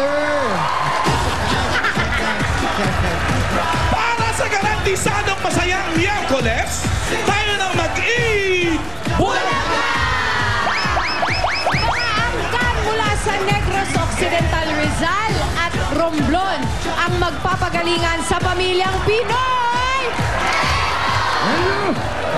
Master! Para sa garantisadong masayang Miyerkules, tayo nang mag-eat! Mga angkan mula sa Negros Occidental Rizal at Romblon ang magpapagalingan sa pamilyang Pinoy!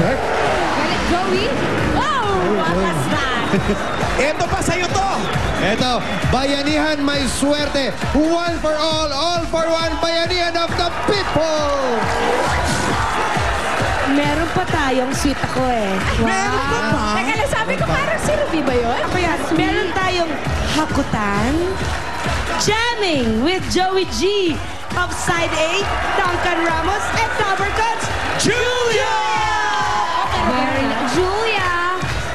Galit, Joey? Oh, wakas na! Ito pa sa'yo to! Eto, Bayanihan May Swerte. One for all for one. Bayanihan of the people! Meron pa tayong sweet ako eh. Meron pa ba? Teka lang, sabi ko parang si Ruby ba yun? Kaya meron tayong hakutan, jamming with Joey G of Side 8, Duncan Ramos, and Tower Cuts, Julia! Very nice. Julia,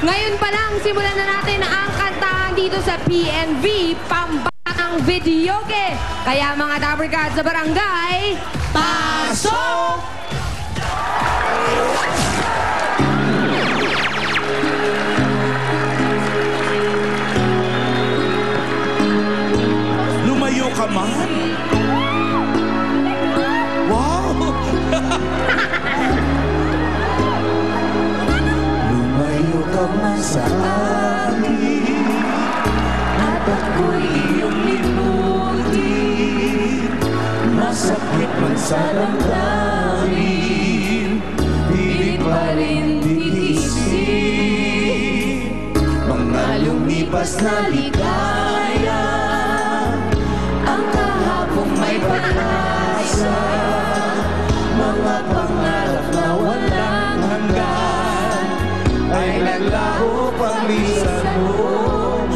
ngayon pa lang, simulan na natin ang kantahan dito sa PNV, Pambatang Videoke. Kaya mga Dabber Cats sa barangay, pasok! Lumayo ka man. Wow! Lumayo ka man sa akin at ako'y iyong limuti. Masakit man sa damdamin, pilit pa rin titiisin. Mga lumipas na ligaya, ang kahapong may pag-asa, mga pangarap na walang hanggan, ay naglaho paglisan mo,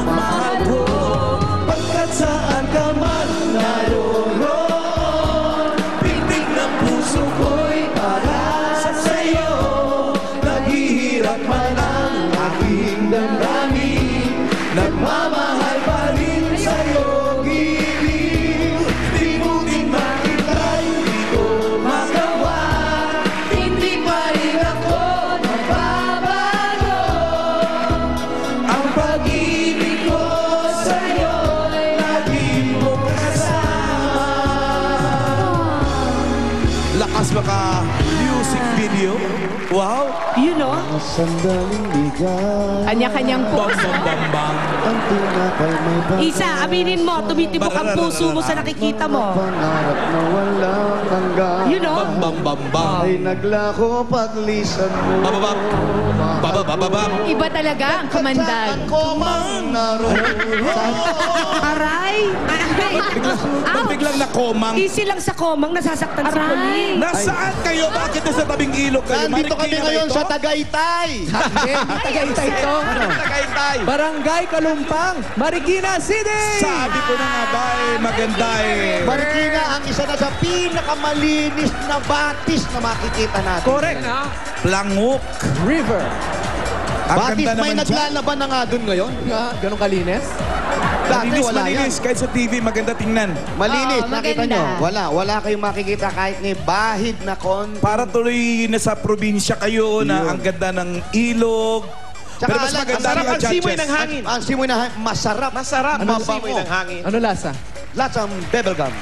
mahal ko. Pagkat saan ka man naroon, pigtig ng puso ko'y para sa'yo. Naghihirap man ang aking damdamin, nagmamahal pa rin sa'yo. Lakas baka music video. Wow. you know, Sandaling bigay. Kanya-kanyang Bam, puso. bam, bam, bam. Ang tinapay may bagay. Isa, aminin mo, tumitibok ang puso mo sa nakikita mo. Pangarap na walang hanggan. You know, Bam, bam, bam, bam. Ay naglako paglisan mo. Bababam. Bababababam. Iba talaga ang kamandag. Ko man naroon. aray. Ba't biglang nakomang? Easy lang sa komang, nasasaktan si Aray. Pauline. Nasaan kayo? Bakit nasa tabing ilog kayo? Nandito kami Marikina ba ngayon ito? sa Tagaytay. Tagaytay to. Tagaytay. Barangay Kalumpang, Marikina City! Sabi ko na nga ba maganda eh. Marikina ang isa na sa pinakamalinis na batis na makikita natin. Correct. Langok. River. Ang Batis, ganda may naman dyan. naglalaban na nga dun ngayon. Ganong kalinis? Dati Malinis, wala yan. malinis. Kahit sa TV, maganda tingnan. Malinis, Oo, nakita maganda. nyo. Wala kayong makikita kahit ni bahid na Para tuloy na sa probinsya kayo na Yun. ang ganda ng ilog. Tsaka Pero mas alam, maganda masarap ang ang simoy judges. ng hangin. Ang simoy ng hangin, masarap. Masarap. Mabango. Ano lasa? Lots of bubblegum.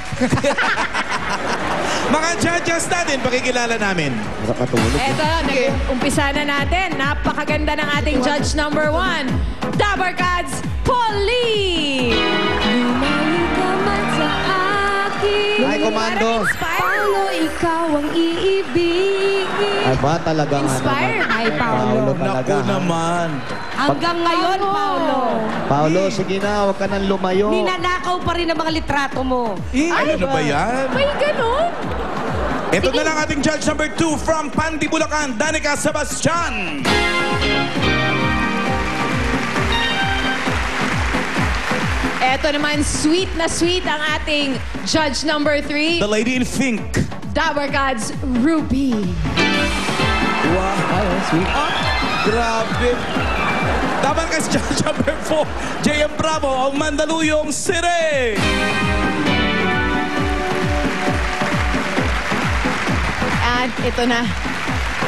Mga judges natin, pakikilala namin. Masarap matulog. Eto, nag-umpisa na natin. Napakaganda ng ating judge number 1, Dabber Cats, Pauline! Lumayo ka man sa akin. Hi, Komando. Parang inspired. Paulo, ikaw ang iibigin. Ay ba talaga nga Inspired. naman. Ay, Paolo. talaga. Naku naman. Hanggang ngayon, Paolo, Paolo, sige na, huwag ka nang lumayo. ninanakaw pa rin ang mga litrato mo. Ano na ba yan? May ganun. Ito na lang ating judge number 2 from Pandi, Bulacan, Danica Sebastian. Eto naman, sweet na sweet ang ating judge number 3, The lady in pink. Dabber Cats, Ruby. Wow. Sweet. Grabe. Dapat kasi judge number 4, JM Bravo, ang Mandaluyong City. At ito na,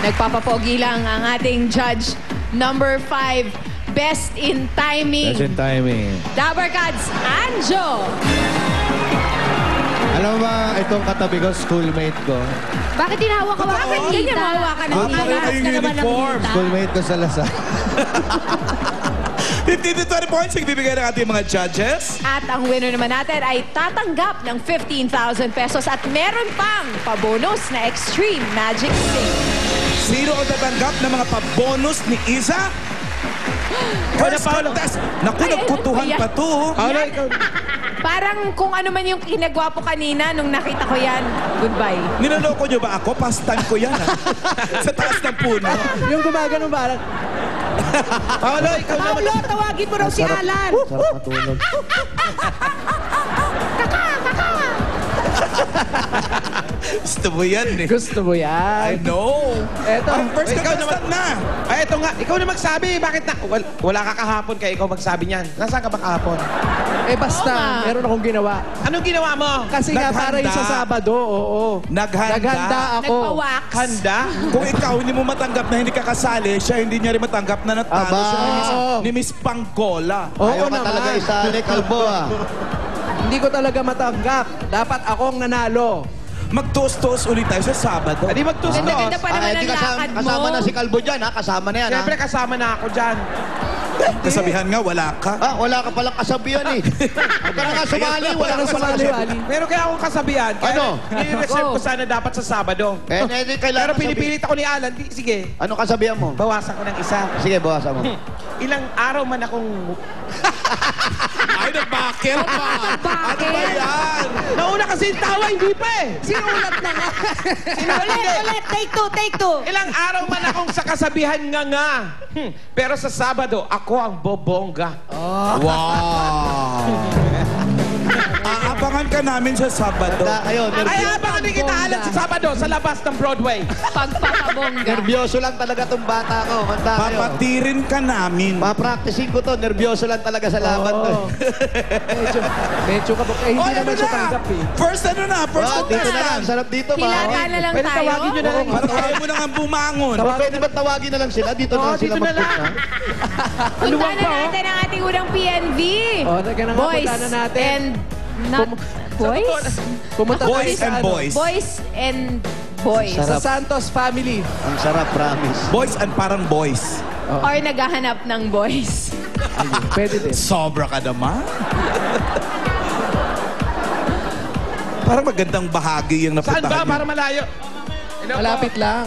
nagpapapogi lang ang ating judge number 5, best in timing. That's in timing. Dabber Cats, Anjo. Alam mo ba, itong katabi ko, schoolmate ko. Bakit tinawag ka? Bakit ganyan mahawa ka ng Bakit tita? yung uniform? Schoolmate ko sa Lasal. 15 to 20 points ibibigay ng ating mga judges. At ang winner naman natin ay tatanggap ng 15,000 pesos at meron pang pabonus na Extreme Magic Sing. Sino ang tatanggap ng mga pabonus ni Isa? First contest. Naku, Ay, nagkutuhan ayan. pa to. Parang kung ano man yung kinagwapo kanina nung nakita ko yan. Goodbye. Niloloko nyo ba ako? Past time ko yan, ha? Sa taas ng puno. Yung gumagano ba? Paolo, ikaw naman. Paolo, tawagin mo raw si Alan. Sarap matulog. Gusto mo yan, eh. Gusto mo I yan? know. Eto. Ang first Ikaw contestant na. Ay, eto nga. Ikaw na magsabi. Bakit na? Wala ka kahapon kaya ikaw magsabi niyan. Nasaan ka ba kahapon? Eh basta, meron akong ginawa. Anong ginawa mo? Kasi nga Naghanda. para yung sa Sabado, oo. Naghanda. Naghanda ako. Nagpa-wax. Handa? Kung ikaw hindi mo matanggap na hindi ka kasali, siya hindi niya rin matanggap na natalo Aba. siya ni Miss Panggola. Oo Ayaw ka naman. talaga isali, kalbo ah. Hindi ko talaga matanggap. Dapat akong nanalo. Magtoast-toast ulit tayo sa Sabado. Hindi magtustos. Ganda-ganda pa naman ang lakad mo. Kasama na si Kalbo dyan ha, kasama na yan ha. Siyempre kasama na ako dyan. Kasabihan nga, wala ka. Ah, wala ka palang kasabihan eh. Huwag ka na nga sumali, wala ka palang kasabihan. Wali. Meron kaya akong kasabihan. Kaya Ano? nire-reserve ko sana dapat sa Sabado. Hindi kailangan Pero pinipilit ako ni Alan. Sige, Ano kasabihan mo? bawasan ko ng isa. Sige, bawasan mo. Ilang araw man akong... Ay, nag-backer pa. Ano ba yan? Nauna kasi yung tawa, hindi pa eh. Sinulat na nga. Sinulat Ulit, take two. Ilang araw man akong sa kasabihan nga. Pero sa Sabado, ako ang bobongga. Wow. Aabangan ka namin sa Sabado. Handa kayo, Ay, abangan din kita Alan sa Sabado sa labas ng Broadway. Pagpapabongga. nervyoso lang talaga tong bata ko. Handa kayo. Papatirin ka namin. Pa-practicing ko to, nervyoso lang talaga sa laban to. Oo. Medyo kabok. Eh, hindi Oy, naman siya tanggap eh. First ano na? First Oh, dito na lang, contestant. sarap dito ba? Hilata na lang Pwede tayo. tawagin nyo na lang. Parang ayaw mo na nga bumangon. Pwede ba tawagin na lang sila? Dito na Oo, lang sila dito na mag-put lang. na. Punta na natin ang ating unang PNV. Oh, teka na nga, Boys punta na natin. and not boys? Pumunta Boys tayo sa and ano, boys. Boys and boys. Sa Santos family. Ang sarap, promise. Boys and parang boys. Or naghahanap ng boys. Pwede din. Sobra ka naman. Parang magandang bahagi yung Saan napuntahan ba? niyo. Para malayo. Hello po. Malapit lang.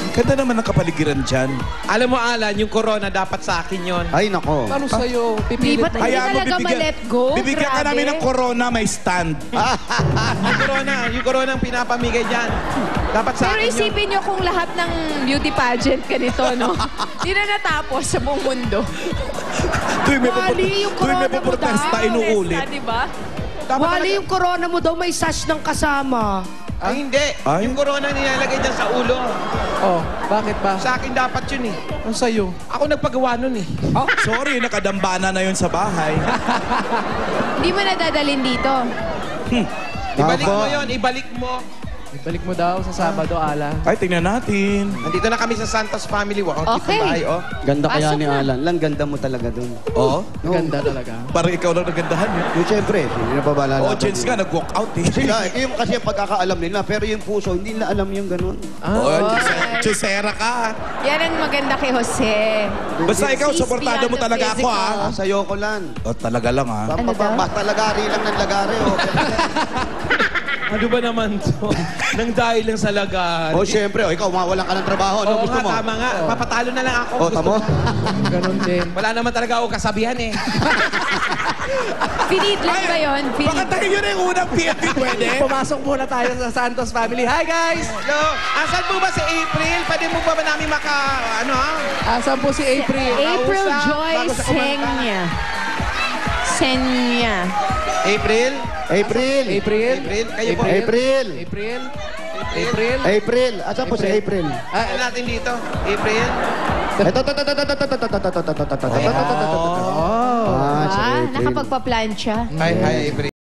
Ganda naman ang kapaligiran dyan. Alam mo, Alan, yung corona dapat sa akin yon. Ay, nako. Ano sa'yo? Pipilit Di ba mo. Hindi Hayaan mo, talaga ma-let go? bibigyan ka Grabe. namin ng corona, may stand. Yung corona ang pinapamigay dyan. Dapat sa Pero akin yun. isipin nyo kung lahat ng beauty pageant ganito, no? Di na natapos sa buong mundo. Tuwing may Wali yung corona mo protesta, daw. inuulit. Di ba? Wali yung corona mo daw, may sash ng kasama. Ay, hindi. Ay? Yung corona nilalagay dyan sa ulo. Oh, bakit ba? Sa akin dapat yun eh. Ano sa'yo? Ako nagpagawa nun eh. Oh, sorry, nakadambana na yun sa bahay. Hindi mo nadadalin dito. Ibalik Ako. mo yon, ibalik mo. Ibalik mo daw sa Sabado, Ala. Ay, tingnan natin. Nandito na kami sa Santos Family Walk. Ang Okay. cute ng bahay, oh. Ganda kaya Pasok ni na. Alan. Lang ganda mo talaga dun. Oh, Ganda talaga. parang ikaw lang nagandahan eh. Yung siyempre, hindi na pa ba lalaban Audience yun? nga, nag-walk out eh. Sila, yung kasi ang pagkakaalam nila, pero yung puso, hindi nila alam yung ganun. Oh, chusera ka. Yan ang maganda kay Jose. Basta ikaw, Sees supportado mo beyond the talaga ako physical. ah. Sayo ko lang. Oh, talaga lang ah. Ano daw? Basta lagari lang ng lagari. Oh. Ano ba naman to? Nang dahil lang sa lagan. O siyempre, ikaw mawalan ka ng trabaho. Ano Oo gusto nga, mo? tama nga. Papatalo na lang ako. O, tamo? Ganon din. Wala naman talaga ako kasabihan eh. Finidlan ba yun? Baka tayo yun yung unang PNP, pwede? Pumasok muna tayo sa Santos family. Hi, guys! Hello, asan po ba si April? Pwede mo ba namin ano ha? Asan po si April? April Kausap, Joy bago sa kumanta. Senya. Senya. April? April. April? April? Kayo po? April. April? April? April. Asan po si April? Ano natin dito? April? Ito. Ah, si Ah, April. nakapagpa-plancha. Hi, April.